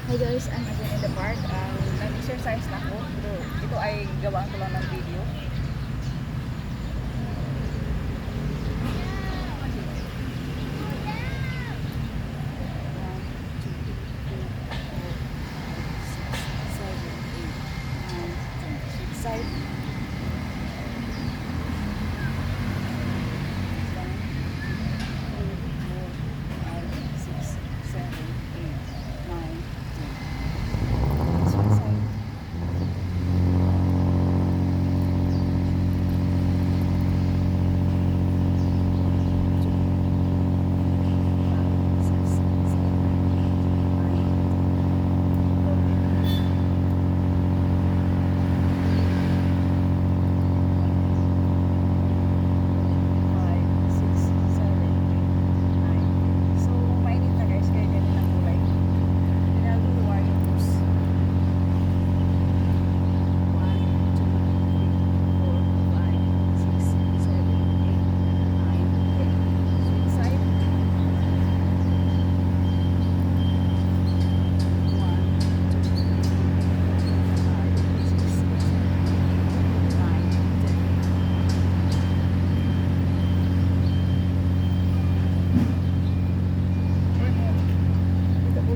Hi guys, I'm again in the park. Nag-exercise na ako. Pero ito ay gawaan ko lang ng video. Side.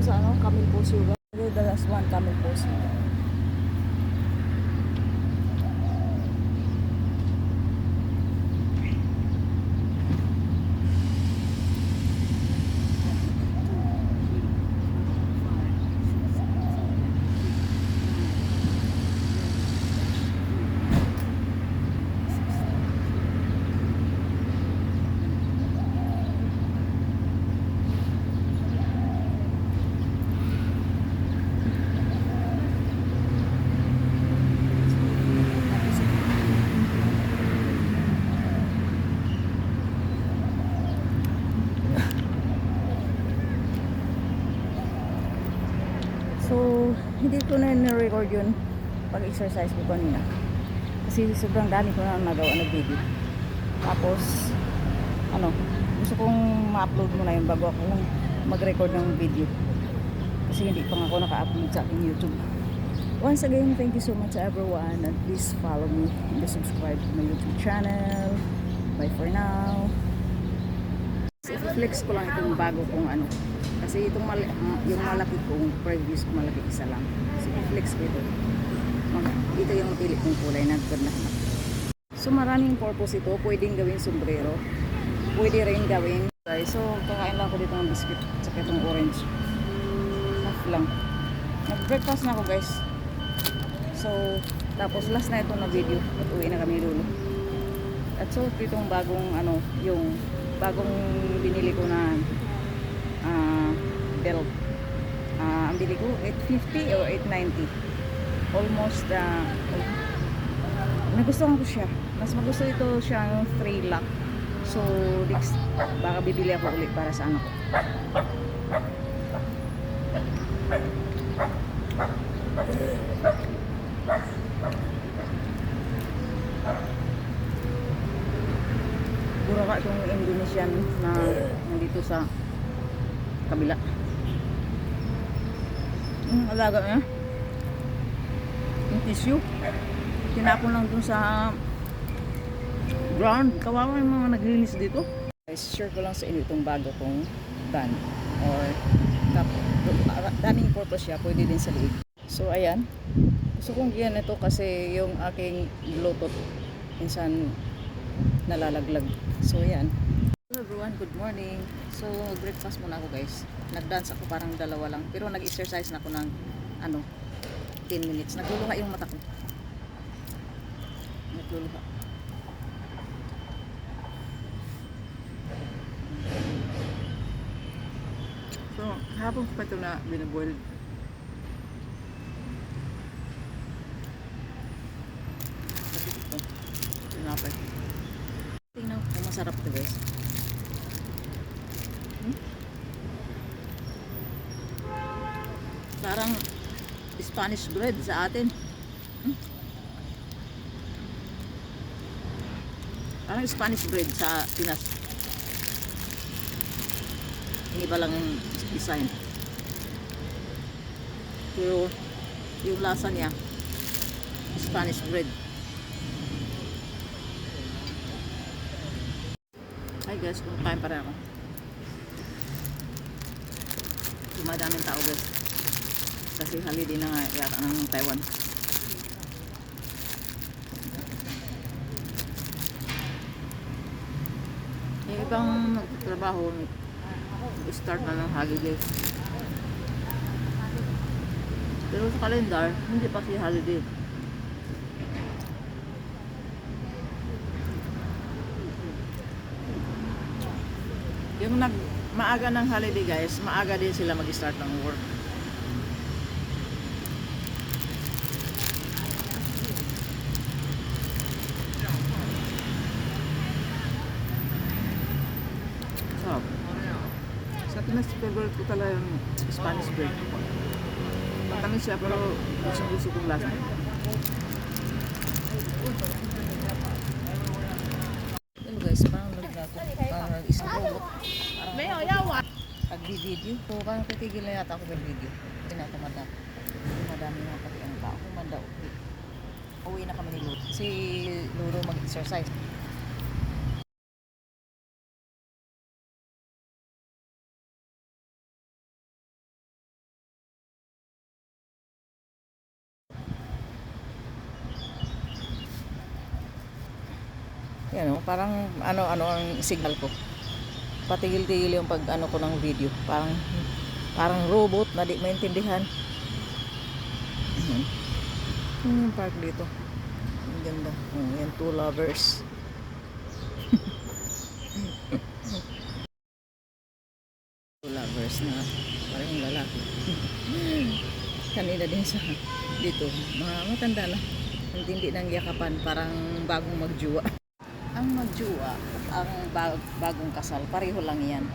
Sa ano, Camel Pose Yoga. The last one, Camel Pose Yoga. So, hindi ko na record yun pag-exercise ko kanina. Kasi sobrang dami ko na nagawa na video. Tapos, gusto kong ma-upload muna yun bago ako mag-record ng video. Kasi hindi pa nga ako naka-upload sa aking YouTube. Once again, thank you so much everyone. And please follow me and subscribe to my YouTube channel. Bye for now. I-flex ko lang itong bago kong kasi itong yung malaki kong previous ko malaki isa lang. So i-flex ko ito. Ito yung napili kong kulay na ganda. So maraming purpose ito. Pwedeng gawing sombrero. Pwede rin gawing guys. So kakain lang ko dito ng biscuit at itong orange. Half lang. Nag-breakfast na ako guys. So tapos last na ito na video at uwi na kami lulo. At so itong bagong yung bagong binili ko na belt. Ang bili ko 850 or 890. Almost nagustuhan ko siya. Mas magusto ito siyang 3 lock. So next baka bibili ako ulit para sa anak ko. Puro ka itong Indonesian na nandito sa kabila. Alaga niya yung tissue tinapon lang dun sa ground. Kawawa yung mga naglinis dito. Guys, share ko lang sa inyo itong bago kong band or daming purpose siya. Pwede din sa liig. So ayan, gusto kong giyan ito kasi yung aking bluetooth minsan nalalaglag. So ayan. Hello everyone, good morning. So breakfast muna ako guys. Nag-dance ako parang dalawa lang. Pero nag-exercise na ako ng 10 minutes. Nagluluha yung mata ko. Nagluluha. So hapon pa ito na binaboil. Ito. Tinapay. Tingnan kung masarap ito guys. Parang Spanish bread sa atin. Parang Spanish bread sa Pinas. Iba lang yung design. Pero yung lasa niya, Spanish bread. Ay guys, kumakain pa rin ako. Dumadaming tao guys. Kasi holiday na nga yata ng Taiwan. Yung ibang nagtatrabaho, start na ng holiday. Pero sa kalendar, hindi pa si holiday. Yung maaga ng holiday guys, maaga din sila mag-start ng work. So, sa Pinas, favorite ko talaga yung Spanish bread. Matamis siya pero gusto kong lasa. Hello guys, parang nag-gato. Parang isang robot. Pag-video ko, parang titigil na yata ako ng video. Tinatamada. Madami na pati ang tao. Kumanda, uwi na kami ni Luro. Si Luro mag-exercise. Yan o, parang ano ang signal ko. Patigil-tigil yung pag ano ko ng video. Parang robot na di maintindihan. Yung park dito. Ang ganda. Yan, two lovers. Two lovers na parang lalaki. Kanina din sa dito. Mga matanda na. Hindi nang yakapan. Parang bagong magjuwa. Ang magjuwa, ang bagong kasal, pareho lang yan.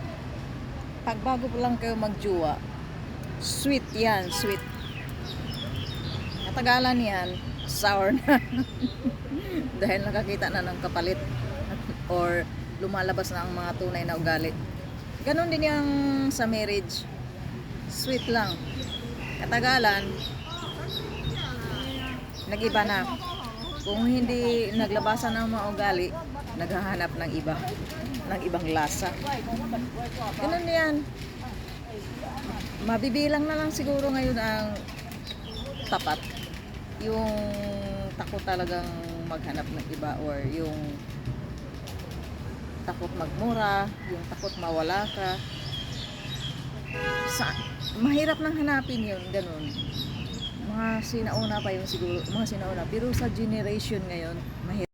Pag bago pa lang kayo magjuwa, sweet yan, sweet. Katagalan yan, sour na. Dahil nakakita na ng kapalit or lumalabas na ang mga tunay na ugali. Ganon din yung sa marriage. Sweet lang. Katagalan, nag-iba na. Kung hindi naglabasan ng mga ugali, naghahanap ng iba, ng ibang lasa. Ganun yan. Mabibilang na lang siguro ngayon ang tapat. Yung takot talagang maghanap ng iba or yung takot magmura, yung takot mawala ka. Mahirap nang hanapin yun, ganun. Mga sinauna pa yun siguro, mga sinauna. Pero sa generation ngayon, mahirap.